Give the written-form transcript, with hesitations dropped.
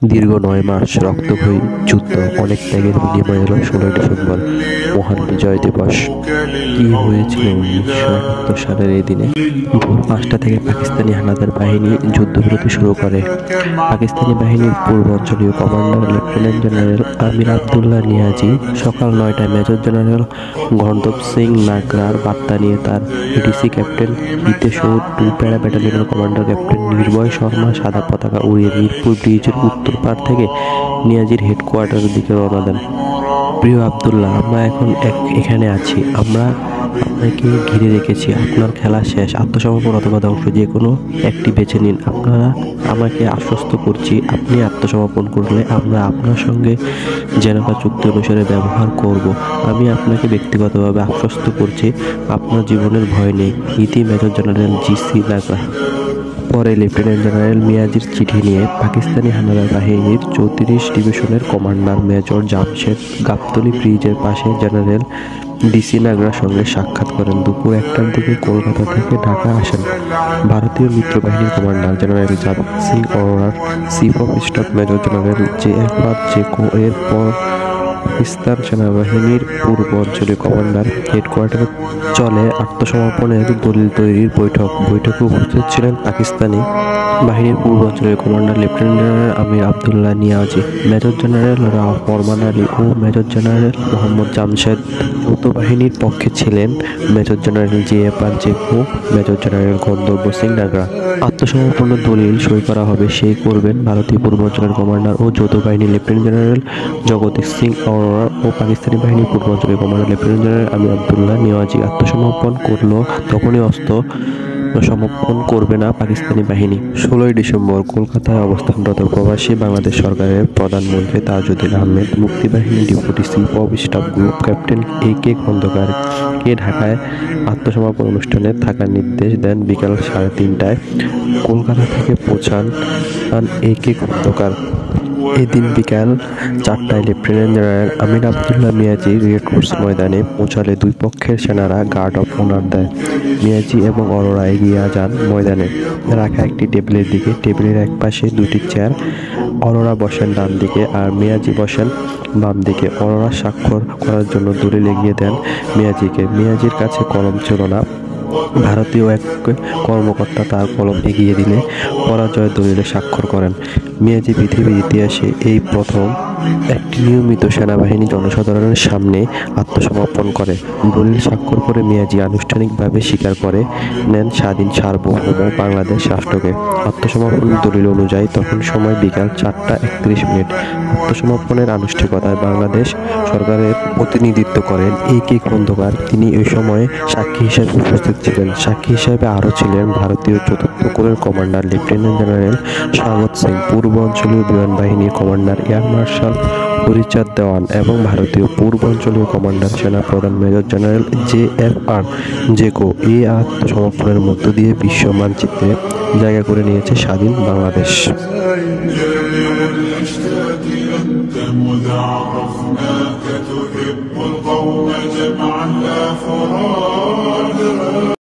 দীর্ঘ ৯ মাস রক্তক্ষয়ী যুদ্ধ, অনেক ত্যাগের বিনিময়ে এলো ১৬ই ডিসেম্বর, মহান বিজয় দিবস। কি হয়েছিল ১৯৭১ সালের এই দিনে? ভোর ৫টা থেকে পাকিস্তানি হানাদার বাহিনী যুদ্ধবিরতি শুরু করে। পাকিস্তানি বাহিনীর পূর্বাঞ্চলীয় কমান্ডার লেফটেন্যান্ট জেনারেল আমির আবদুল্লাহ নিয়াজি সকাল ৯টায় মেজর জেনারেল গণদব সিং নাগরার বার্তা নিয়ে তার এডিসি ক্যাপ্টেন হিতেশৌর ২ প্যারা ব্যাটালিয়নের কমান্ডার ক্যাপ্টেন নির্ভয় শর্মা সাদা পতাকা উড়িয়ে মিরপুর ব্রিজের উত্তর পাড় থেকে নিয়াজির হেডকোয়ার্টারের দিকে রওনা দেন। প্রিয় আবদুল্লাহ, আমরা এখন এখানে আছি। আমরা আপনাকে ঘিরে রেখেছি। আপনার খেলা শেষ। আত্মসমর্পণ অথবা ধ্বংস, যে কোনো একটি বেছে নিন। আমাকে আশ্বস্ত করছি, আপনি আত্মসমর্পণ করলে আমরা আপনার সঙ্গে জেনেভা চুক্তি অনুসারে ব্যবহার করব। আমি আপনাকে ব্যক্তিগতভাবে আশ্বস্ত করছি, আপনার জীবনের ভয় নেই। ইতি মেজর জেনারেল জি.সি. নাগরা। পরে লেফটেন্যান্ট জেনারেল মিয়াজির চিঠি নিয়ে পাকিস্তানি হানাদার বাহিনীর ৩৪ ডিভিশনের কমান্ডার মেজর জামশেদ গাবতলী ব্রিজের পাশে জেনারেল ডি.সি. নাগরার সঙ্গে সাক্ষাৎ করেন। দুপুর ১টার দিকে কলকাতা থেকে ঢাকা আসেন ভারতীয় মিত্রবাহিনীর কমান্ডার জেনারেল জাভেদ সিং অরোরার chief of staff major general J F R. Jacob. এরপর পাকিস্তান সেনাবাহিনীর পূর্ব অঞ্চলীয় কমান্ডার হেডকোয়ার্টারে চলে আত্মসমর্পণের দলিল তৈরির বৈঠকে উপস্থিত ছিলেন পাকিস্তানি বাহিনীর পূর্ব অঞ্চলীয় কমান্ডার লেফটেন্যান্ট জেনারেল আমির আবদুল্লাহ নিয়াজি, মেজর জেনারেল রাও ফরমান আলী ও মেজর জেনারেল মোহাম্মদ জামশেদ। যৌথ বাহিনীর পক্ষে ছিলেন major general J F R. জেকো, major general গণদব Singh নাগরা। আত্মসমর্পণের দলিল সই করা হবে, সেই করবেন ভারতীয় পূর্বাঞ্চলের কমান্ডার ও যৌথ বাহিনীর লেফটেন্যান্ট জেনারেল জগদীশ সিং অরোরা ও পাকিস্তানি বাহিনীর পূর্বাঞ্চলীয় কমান্ডার লেফটেন্যান্ট জেনারেল আমির আবদুল্লাহ নিয়াজি। আত্মসমর্পণ করলো তখনই সমর্পণ করবে না পাকিস্তানি বাহিনী। ১৬ই ডিসেম্বর কলকাতায় অবস্থানরত প্রবাসী বাংলাদেশ সরকারের প্রধানমন্ত্রী তাজউদ্দিন আহমেদ মুক্তিবাহিনী deputy chief of staff group captain A K. খন্দকারকে ঢাকায় আত্মসমর্পণ অনুষ্ঠানে থাকার নির্দেশ দেন। বিকাল ৩:৩০টায় কলকাতা থেকে পৌঁছান এ.কে. খন্দকার। এদিন বিকাল ৪টায় লেফটেন্যান্ট জেনারেল আমির আবদুল্লাহ মিয়াজি রেড ক্রস ময়দানে পৌঁছালে দুই পক্ষের সেনারা গার্ড অফ অনার দেয়। মিয়াজি এবং অরোরা এগিয়ে যান ময়দানে রাখা একটি টেবিলের দিকে। টেবিলের এক পাশে দুটি চেয়ার। অরোরা বসেন ডান দিকে আর মিয়াজি বসেন বাম দিকে। অরোরা স্বাক্ষর করার জন্য দলিল এগিয়ে দেন মিয়াজিকে। মিয়াজির কাছে কলম ছিল না। ভারতীয় এক কর্মকর্তা তার কলম এগিয়ে দিলে পরাজয় দলিলে স্বাক্ষর করেন। মিয়াজি পৃথিবীর ইতিহাসে এই প্রথম একটি নিয়মিত সেনাবাহিনী জনসাধারণের সামনে আত্মসমর্পণ করে। দলিল স্বাক্ষর করে মিয়াজি আনুষ্ঠানিকভাবে স্বীকার করে নেন স্বাধীন সার্বভৌম বাংলাদেশ রাষ্ট্রকে। আত্মসমর্পণের দলিল অনুযায়ী তখন সময় বিকাল ৪:৩১। আত্মসমর্পণের আনুষ্ঠানিকতায় বাংলাদেশ সরকারের প্রতিনিধিত্ব করেন এ.কে. খন্দকার। তিনি ওই সময় সাক্ষী হিসেবে উপস্থিত ছিলেন। সাক্ষী হিসেবে আরও ছিলেন ভারতীয় ৪র্থ কোরের কমান্ডার লেফটেন্যান্ট জেনারেল স্বাগত সিং, পূর্বাঞ্চলীয় বিমান বাহিনীর কমান্ডার এয়ার মার্শাল হরিচাঁদ দেওয়ান এবং ভারতীয় পূর্বাঞ্চলীয় কমান্ডার সেনাপ্রধান মেজর জেনারেল জে.এফ.আর. জেকো। এই আত্মসমর্পণের মধ্য দিয়ে বিশ্ব মানচিত্রে জায়গা করে নিয়েছে স্বাধীন বাংলাদেশ।